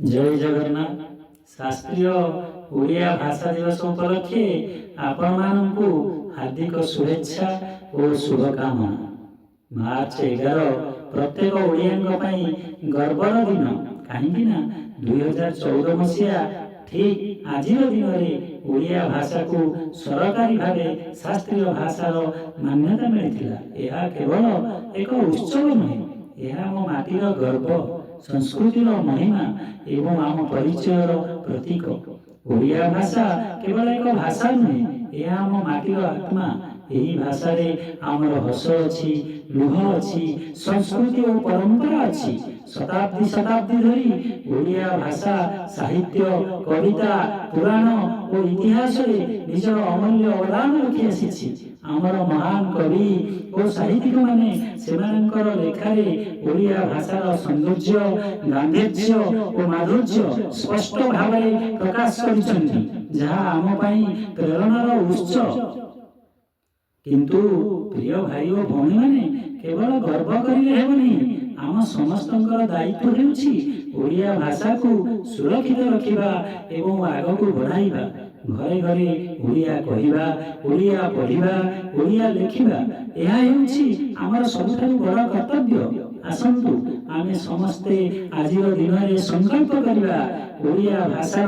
जय जगन्नाथ। शास्त्रीय ओडिया भाषा दिवस उपलक्षे आपण मानकु हार्दिक शुभेच्छा और शुभकामना। मार्च 11 प्रत्येक ओडिया गर्वर दिन कहीं 2014 मसीहा ठीक आज दिन में ओडिया भाषा को सरकारी भाव शास्त्रीय भाषार मान्यता मिलता। यह केवल एक उत्सव नुहे, यह आम माटीर गर्व, संस्कृतिर महिमा एवं आम परिचय प्रतीक। ओडिया भाषा केवल एक भाषा नुहे, यह आम माटीर आत्मा। यही भाषा रे आमर हस अच्छी, लुह अच्छी, संस्कृति और परंपरा अच्छी। शताब्दी शताब्दी धरी ओडिया भाषा साहित्य, कविता, पुराण और इतिहास निजर अमूल्य अवदान रखी आसी। आमर महान कवि और साहित्यिक माने सेमानकर लेखारे ओडिया भाषार सौंदर्य, गांधीर्य और माधुर्य स्पष्ट भाव में प्रकाश करिसेंती, जहाँ आम पई प्रेरणार उत्स। किंतु प्रिय भाई और भौणी माने केवल गर्व करिले हेबनी, आम समस्तंकर दायित्व हेउछि ओडिया भाषा को सुरक्षित रखिबा एवं आगको बढ़ाइबा। घरे घरे ओडिया कहिबा, ओडिया पढ़िबा, ओडिया लेखिबा, यह हेउछि आमर सबुठारु बड़ कर्तव्य। आसंतु आमे समस्ते आजिर दिन में संकल्प करिबा, ओडिया भाषार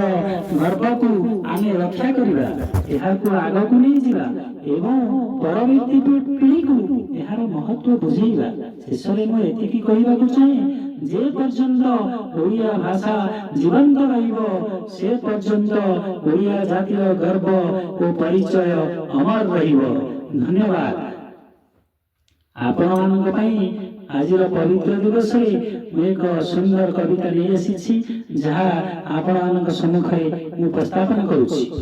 गर्व को आमे रक्षा करिबा, एहाकु आगको नहीं जिबा एवं परवर्ती पीढ़ी को यार महत्व बुझेगा। शेष में मुझे एतिकी कहबाकू चाहे, जे पर्यंत ओडिया भाषा जीवंत रहिबो से पर्यंत ओडिया जातिर गर्व और परिचय अमर रहिबो। धन्यवाद। आपण मानक पई आजिर पवित्र दिवस में एक सुंदर कविता नहीं आसी, जहाँ आपण मानक सम्मुखरे मु उपस्थापन करुछि।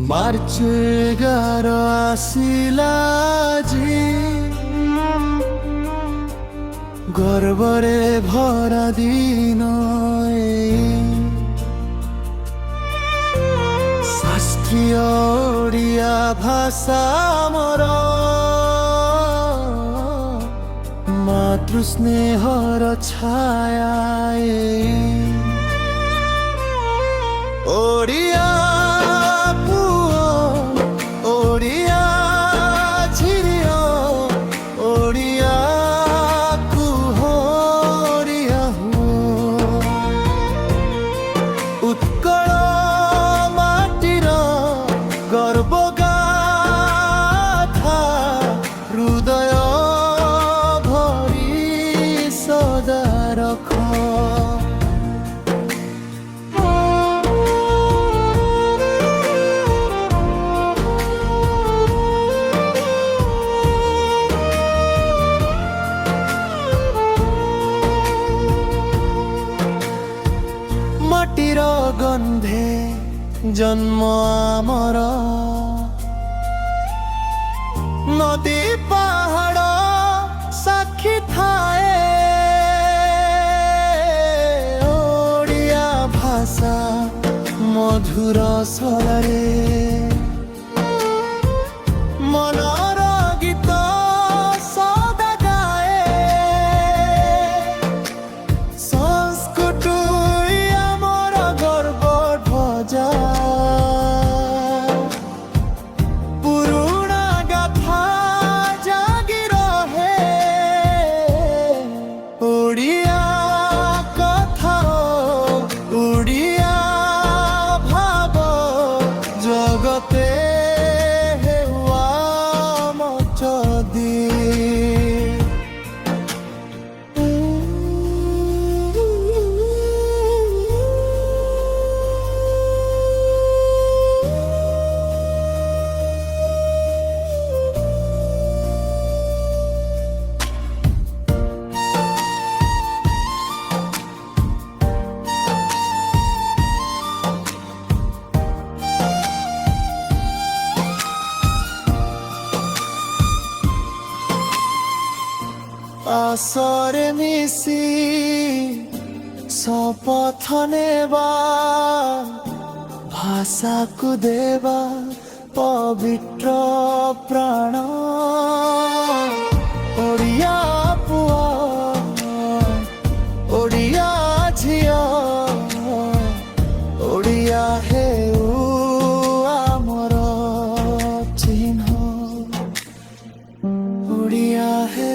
मार्च 11 आसिला जी गर्वरे भरा दिन, शास्त्रीय ओडिया भाषा मोर मातृस्नेहर छाया। ओडिया माटीर गंधे जन्म आमर, नदी पहाड़ साक्षी थाए। ओडिया भाषा मधुर स्वरे मनर गीत सदा गाए। संस्कृति आमर गर्व ध्वजा, पुरुणा गाथा जागी रहे। ओडिया कथा ओडिया भाव जगत ହସରେ ମିଶି ଶପଥ ନେବା ଭାଷାକୁ ଦେବା ପବିତ୍ର ପ୍ରାଣ ଓଡ଼ିଆ ପୁଅ ଓଡ଼ିଆ ଝିଅ ଓଡ଼ିଆ ହେଉ ଆମର ଚିହ୍ନ ଓଡ଼ିଆ ହେଉ